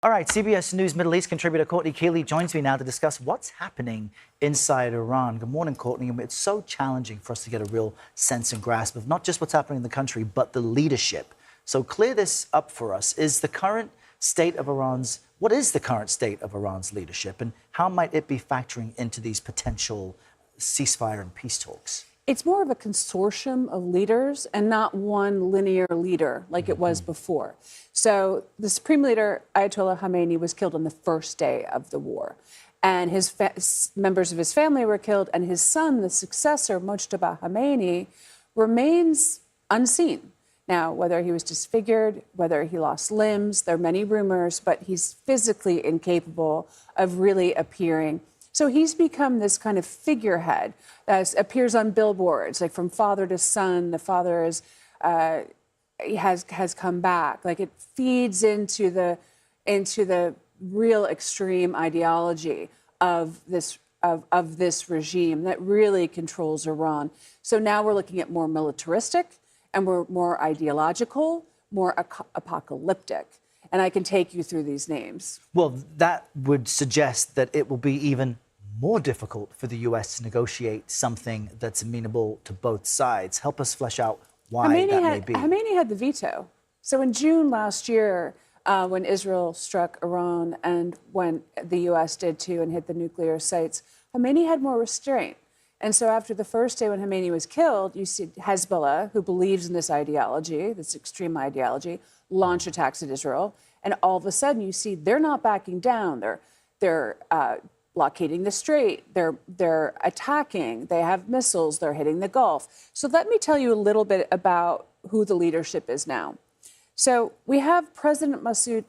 All right, CBS News Middle East contributor Courtney Kealy joins me now to discuss what's happening inside Iran. Good morning, Courtney. It's so challenging for us to get a real sense and grasp of not just what's happening in the country, but the leadership. So clear this up for us. What is the current state of Iran's leadership, and how might it be factoring into these potential ceasefire and peace talks? It's more of a consortium of leaders and not one linear leader like it was before. So the supreme leader, Ayatollah Khamenei, was killed on the first day of the war. And his members of his family were killed, and his son, the successor, Mojtaba Khamenei, remains unseen. Now, whether he was disfigured, whether he lost limbs, there are many rumors, but he's physically incapable of really appearing. So he's become this kind of figurehead that appears on billboards, like from father to son. The father has come back. Like it feeds into the real extreme ideology of this regime that really controls Iran. So now we're looking at more militaristic, and we're more ideological, more apocalyptic. And I can take you through these names. Well, that would suggest that it will be even more difficult for the U.S. to negotiate something that's amenable to both sides. Help us flesh out why that may be. Khamenei had the veto. So in June last year, when Israel struck Iran and when the U.S. did too and hit the nuclear sites, Khamenei had more restraint. And so after the first day when Khamenei was killed, you see Hezbollah, who believes in this ideology, this extreme ideology, launch attacks at Israel. And all of a sudden, you see they're not backing down. They're blockading the strait. They're attacking. They have missiles. They're hitting the Gulf. So let me tell you a little bit about who the leadership is now. So we have President Masoud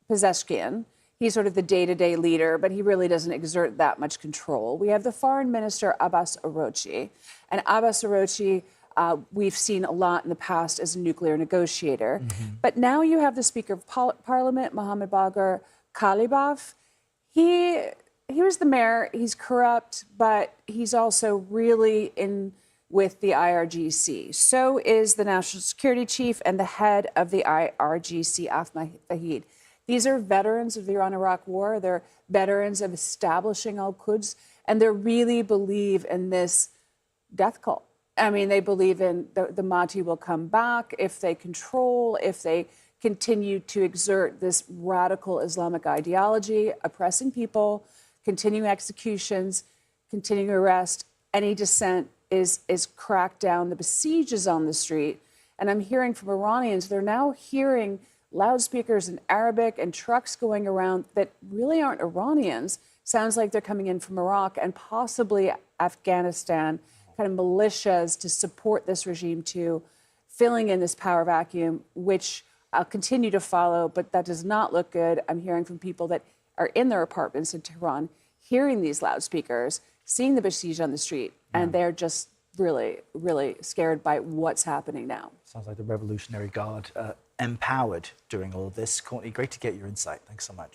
Pezeshkian. He's sort of the day-to-day leader, but he really doesn't exert that much control. We have the foreign minister, Abbas Araghchi. And Abbas Araghchi, we've seen a lot in the past as a nuclear negotiator. But now you have the Speaker of Parliament, Mohammad Bagher Khalibaf. He was the mayor. He's corrupt, but he's also really in with the IRGC. So is the national security chief and the head of the IRGC, Ahmed Fahid. These are veterans of the Iran-Iraq War. They're veterans of establishing al-Quds, and they really believe in this death cult. I mean, they believe in the Mahdi will come back if they continue to exert this radical Islamic ideology, oppressing people, continuing executions, continuing arrest. Any dissent is cracked down. The besieges on the street. And I'm hearing from Iranians, they're now hearing loudspeakers in Arabic and trucks going around that really aren't Iranians. Sounds like they're coming in from Iraq and possibly Afghanistan, kind of militias to support this regime too, filling in this power vacuum, which I'll continue to follow, but that does not look good. I'm hearing from people that are in their apartments in Tehran, hearing these loudspeakers, seeing the besieged on the street, and they're just really, really scared by what's happening now. Sounds like the Revolutionary Guard empowered during all of this. Courtney, great to get your insight. Thanks so much.